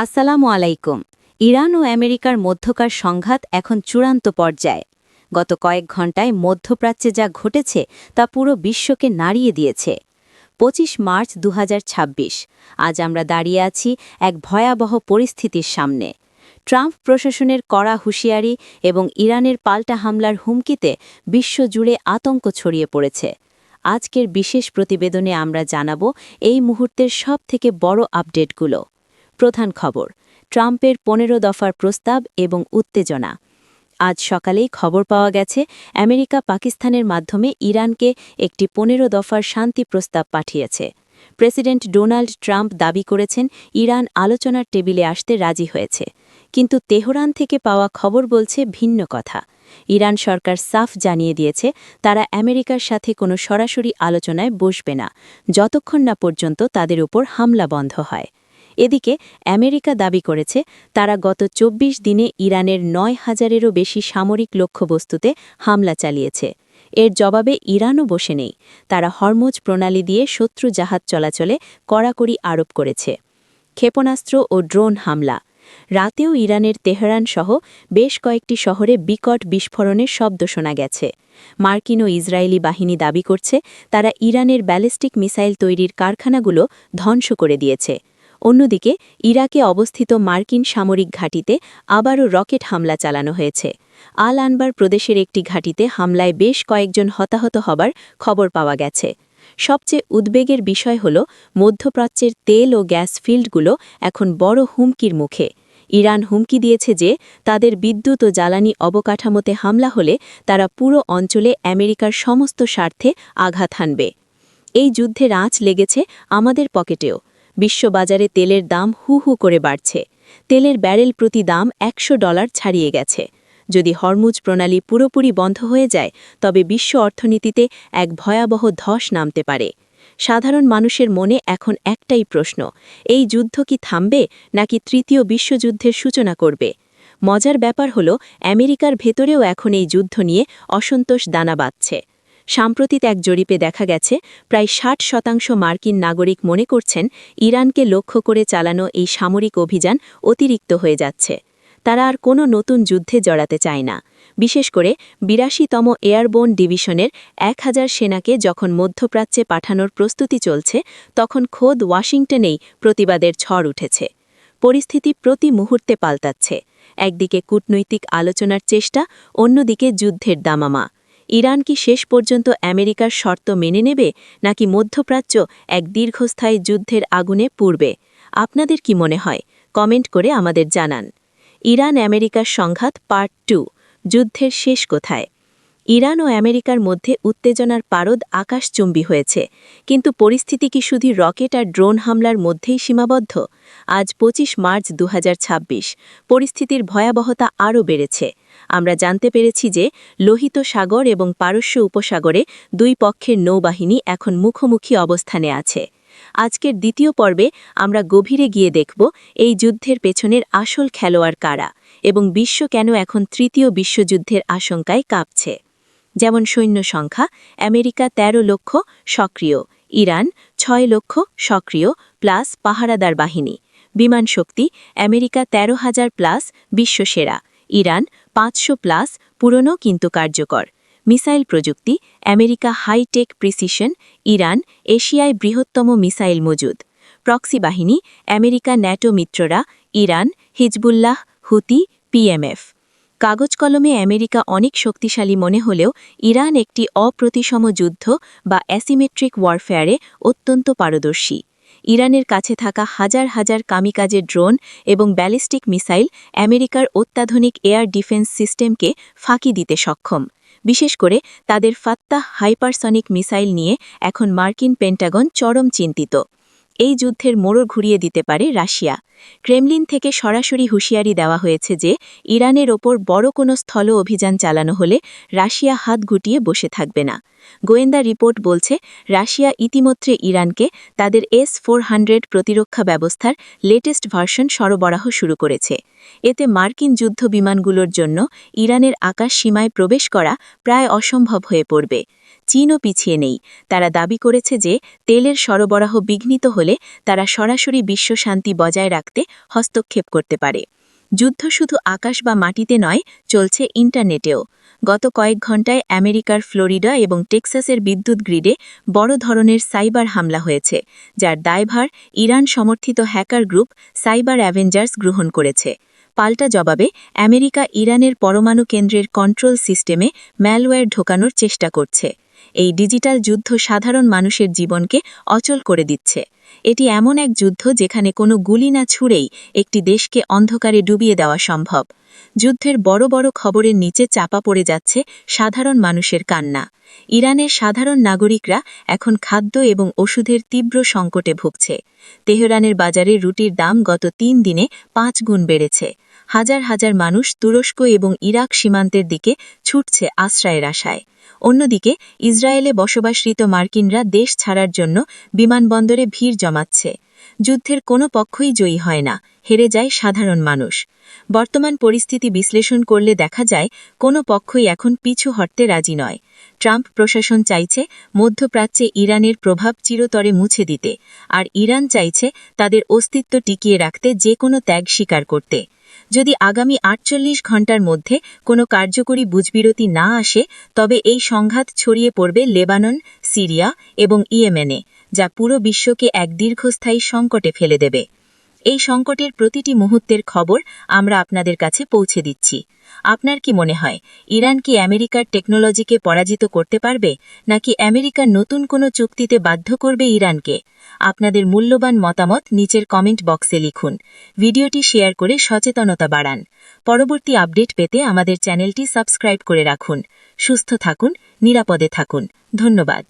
আসসালামু আলাইকুম। ইরান ও আমেরিকার মধ্যকার সংঘাত এখন চূড়ান্ত পর্যায়ে। গত কয়েক ঘণ্টায় মধ্যপ্রাচ্যে যা ঘটেছে তা পুরো বিশ্বকে নাড়িয়ে দিয়েছে। ২৫ মার্চ ২০২৬ আজ আমরা দাঁড়িয়ে আছি এক ভয়াবহ পরিস্থিতির সামনে। ট্রাম্প প্রশাসনের কড়া হুঁশিয়ারি এবং ইরানের পাল্টা হামলার হুমকিতে বিশ্বজুড়ে আতঙ্ক ছড়িয়ে পড়েছে। আজকের বিশেষ প্রতিবেদনে আমরা জানাব এই মুহূর্তের সবথেকে বড় আপডেটগুলো। প্রধান খবর, ট্রাম্পের ১৫ দফার প্রস্তাব এবং উত্তেজনা। আজ সকালেই খবর পাওয়া গেছে আমেরিকা পাকিস্তানের মাধ্যমে ইরানকে একটি ১৫ দফার শান্তি প্রস্তাব পাঠিয়েছে। প্রেসিডেন্ট ডোনাল্ড ট্রাম্প দাবি করেছেন ইরান আলোচনার টেবিলে আসতে রাজি হয়েছে, কিন্তু তেহরান থেকে পাওয়া খবর বলছে ভিন্ন কথা। ইরান সরকার সাফ জানিয়ে দিয়েছে তারা আমেরিকার সাথে কোনো সরাসরি আলোচনায় বসবে না, যতক্ষণ না পর্যন্ত তাদের উপর হামলা বন্ধ হয়। এদিকে আমেরিকা দাবি করেছে তারা গত ২৪ দিনে ইরানের ৯,০০০-এরও বেশি সামরিক লক্ষ্যবস্তুতে হামলা চালিয়েছে। এর জবাবে ইরানও বসে নেই। তারা হরমুজ প্রণালী দিয়ে শত্রু জাহাজ চলাচলে কড়াকড়ি আরোপ করেছে। ক্ষেপণাস্ত্র ও ড্রোন হামলা। রাতেও ইরানের তেহরান সহ বেশ কয়েকটি শহরে বিকট বিস্ফোরণের শব্দ শোনা গেছে। মার্কিন ও ইসরায়েলি বাহিনী দাবি করছে তারা ইরানের ব্যালিস্টিক মিসাইল তৈরির কারখানাগুলো ধ্বংস করে দিয়েছে। অন্যদিকে ইরাকে অবস্থিত মার্কিন সামরিক ঘাঁটিতে আবারও রকেট হামলা চালানো হয়েছে। আল আনবার প্রদেশের একটি ঘাঁটিতে হামলায় বেশ কয়েকজন হতাহত হবার খবর পাওয়া গেছে। সবচেয়ে উদ্বেগের বিষয় হল মধ্যপ্রাচ্যের তেল ও গ্যাস ফিল্ডগুলো এখন বড় হুমকির মুখে। ইরান হুমকি দিয়েছে যে তাদের বিদ্যুৎ ও জ্বালানি অবকাঠামোতে হামলা হলে তারা পুরো অঞ্চলে আমেরিকার সমস্ত স্বার্থে আঘাত হানবে। এই যুদ্ধের আঁচ লেগেছে আমাদের পকেটেও। বিশ্ববাজারে তেলের দাম হু হু করে বাড়ছে। তেলের ব্যারেল প্রতি দাম $১০০ ছাড়িয়ে গেছে। যদি হরমুজ প্রণালী পুরোপুরি বন্ধ হয়ে যায় তবে বিশ্ব অর্থনীতিতে এক ভয়াবহ ধস নামতে পারে। সাধারণ মানুষের মনে এখন একটাই প্রশ্ন, এই যুদ্ধ কি থামবে নাকি তৃতীয় বিশ্বযুদ্ধের সূচনা করবে? মজার ব্যাপার হল আমেরিকার ভেতরেও এখন এই যুদ্ধ নিয়ে অসন্তোষ দানা বাঁধছে। সাম্প্রতিক এক জরিপে দেখা গেছে প্রায় ৬০% মার্কিন নাগরিক মনে করছেন ইরানকে লক্ষ্য করে চালানো এই সামরিক অভিযান অতিরিক্ত হয়ে যাচ্ছে। তারা আর কোনো নতুন যুদ্ধে জড়াতে চায় না। বিশেষ করে ৮২তম এয়ারবোর্ন ডিভিশনের ১,০০০ সেনাকে যখন মধ্যপ্রাচ্যে পাঠানোর প্রস্তুতি চলছে, তখন খোদ ওয়াশিংটনেই প্রতিবাদের ঝড় উঠেছে। পরিস্থিতি প্রতি মুহূর্তে পাল্টাচ্ছে। একদিকে কূটনৈতিক আলোচনার চেষ্টা, অন্যদিকে যুদ্ধের দামামা। ইরান কি শেষ পর্যন্ত আমেরিকার শর্ত মেনে নেবে নাকি মধ্যপ্রাচ্য এক দীর্ঘস্থায়ী যুদ্ধের আগুনে পুড়বে? আপনাদের কি মনে হয়? কমেন্ট করে আমাদের জানান। ইরান আমেরিকার সংঘাত পার্ট ২, যুদ্ধের শেষ কোথায়? ইরান ও আমেরিকার মধ্যে উত্তেজনার পারদ আকাশচুম্বী হয়েছে, কিন্তু পরিস্থিতি কি শুধু রকেট আর ড্রোন হামলার মধ্যেই সীমাবদ্ধ? আজ ২৫ মার্চ ২০২৬ পরিস্থিতির ভয়াবহতা আরও বেড়েছে। আমরা জানতে পেরেছি যে লোহিত সাগর এবং পারস্য উপসাগরে দুই পক্ষের নৌবাহিনী এখন মুখোমুখি অবস্থানে আছে। আজকের দ্বিতীয় পর্বে আমরা গভীরে গিয়ে দেখব এই যুদ্ধের পেছনের আসল খেলোয়াড় কারা এবং বিশ্ব কেন এখন তৃতীয় বিশ্বযুদ্ধের আশঙ্কায় কাঁপছে। যেমন সৈন্য সংখ্যা, আমেরিকা ১৩ লক্ষ সক্রিয়, ইরান ৬ লক্ষ সক্রিয় প্লাস পাহারাদার বাহিনী। বিমান শক্তি, আমেরিকা ১৩,০০০ প্লাস বিশ্বসেরা, ইরান ৫০০ প্লাস পুরনো কিন্তু কার্যকর। মিসাইল প্রযুক্তি, আমেরিকা হাইটেক প্রিসিশন, ইরান এশিয়ায় বৃহত্তম মিসাইল মজুদ। প্রক্সি বাহিনী, আমেরিকা ন্যাটো মিত্ররা, ইরান হিজবুল্লাহ, হুতি, পিএমএফ। কাগজ কলমে আমেরিকা অনেক শক্তিশালী মনে হলেও ইরান একটি অপ্রতিসম যুদ্ধ বা অ্যাসিমেট্রিক ওয়ারফেয়ারে অত্যন্ত পারদর্শী। ইরানের কাছে থাকা হাজার হাজার কামিকাজে ড্রোন এবং ব্যালিস্টিক মিসাইল আমেরিকার অত্যাধুনিক এয়ার ডিফেন্স সিস্টেমকে ফাঁকি দিতে সক্ষম। বিশেষ করে তাদের ফাত্তাহ হাইপারসনিক মিসাইল নিয়ে এখন মার্কিন পেন্টাগন চরম চিন্তিত। এই যুদ্ধের মোড় ঘুরিয়ে দিতে পারে রাশিয়া। ক্রেমলিন থেকে সরাসরি হুঁশিয়ারি দেওয়া হয়েছে যে ইরানের ওপর বড় কোনো স্থল অভিযান চালানো হলে রাশিয়া হাত গুটিয়ে বসে থাকবে না। গোয়েন্দা রিপোর্ট বলছে রাশিয়া ইতিমধ্যে ইরানকে তাদের S-400 প্রতিরক্ষা ব্যবস্থার লেটেস্ট ভার্সন সরবরাহ শুরু করেছে। এতে মার্কিন যুদ্ধ বিমানগুলোর জন্য ইরানের আকাশ সীমায় প্রবেশ করা প্রায় অসম্ভব হয়ে পড়বে। চীনও পিছিয়ে নেই। তারা দাবি করেছে যে তেলের সরবরাহ বিঘ্নিত হলে তারা সরাসরি বিশ্ব শান্তি বজায় রাখতে হস্তক্ষেপ করতে পারে। যুদ্ধ শুধু আকাশ বা মাটিতে নয়, চলছে ইন্টারনেটেও। গত কয়েক ঘণ্টায় আমেরিকার ফ্লোরিডা এবং টেক্সাসের বিদ্যুৎ গ্রিডে বড় ধরনের সাইবার হামলা হয়েছে, যার দায়ভার ইরান সমর্থিত হ্যাকার গ্রুপ সাইবার অ্যাভেঞ্জার্স গ্রহণ করেছে। পাল্টা জবাবে আমেরিকা ইরানের পরমাণু কেন্দ্রের কন্ট্রোল সিস্টেমে ম্যালওয়্যার ঢোকানোর চেষ্টা করছে। এই ডিজিটাল যুদ্ধ সাধারণ মানুষের জীবনকে অচল করে দিচ্ছে। এটি এমন এক যুদ্ধ যেখানে কোনো গুলি না ছুঁড়েই একটি দেশকে অন্ধকারে ডুবিয়ে দেওয়া সম্ভব। যুদ্ধের বড় বড় খবরের নিচে চাপা পড়ে যাচ্ছে সাধারণ মানুষের কান্না। ইরানের সাধারণ নাগরিকরা এখন খাদ্য এবং ওষুধের তীব্র সংকটে ভুগছে। তেহরানের বাজারে রুটির দাম গত ৩ দিনে ৫ গুণ বেড়েছে। হাজার হাজার মানুষ তুরস্ক এবং ইরাক সীমান্তের দিকে ছুটছে আশ্রয়ের আশায়। অন্যদিকে ইসরায়েলে বসবাসরত মার্কিনরা দেশ ছাড়ার জন্য বিমানবন্দরে ভিড় জমাচ্ছে। যুদ্ধের কোনো পক্ষই জয়ী হয় না, হেরে যায় সাধারণ মানুষ। বর্তমান পরিস্থিতি বিশ্লেষণ করলে দেখা যায় কোনো পক্ষই এখন পিছু হটতে রাজি নয়। ট্রাম্প প্রশাসন চাইছে মধ্যপ্রাচ্যে ইরানের প্রভাব চিরতরে মুছে দিতে, আর ইরান চাইছে তাদের অস্তিত্ব টিকিয়ে রাখতে যে কোনো ত্যাগ স্বীকার করতে। যদি আগামী ৪৮ ঘণ্টার মধ্যে কোনো কার্যকরী বুঝবিরতি না আসে, তবে এই সংঘাত ছড়িয়ে পড়বে লেবানন, সিরিয়া এবং ইয়েমেনে, যা পুরো বিশ্বকে এক দীর্ঘস্থায়ী সংকটে ফেলে দেবে। এই সংকটের প্রতিটি মুহূর্তের খবর আমরা আপনাদের কাছে পৌঁছে দিচ্ছি। আপনার কি মনে হয়, ইরান কি আমেরিকার টেকনোলজিকে পরাজিত করতে পারবে, নাকি আমেরিকার নতুন কোনো চুক্তিতে বাধ্য করবে ইরানকে? আপনাদের মূল্যবান মতামত নিচের কমেন্ট বক্সে লিখুন। ভিডিওটি শেয়ার করে সচেতনতা বাড়ান। পরবর্তী আপডেট পেতে আমাদের চ্যানেলটি সাবস্ক্রাইব করে রাখুন। সুস্থ থাকুন, নিরাপদে থাকুন। ধন্যবাদ।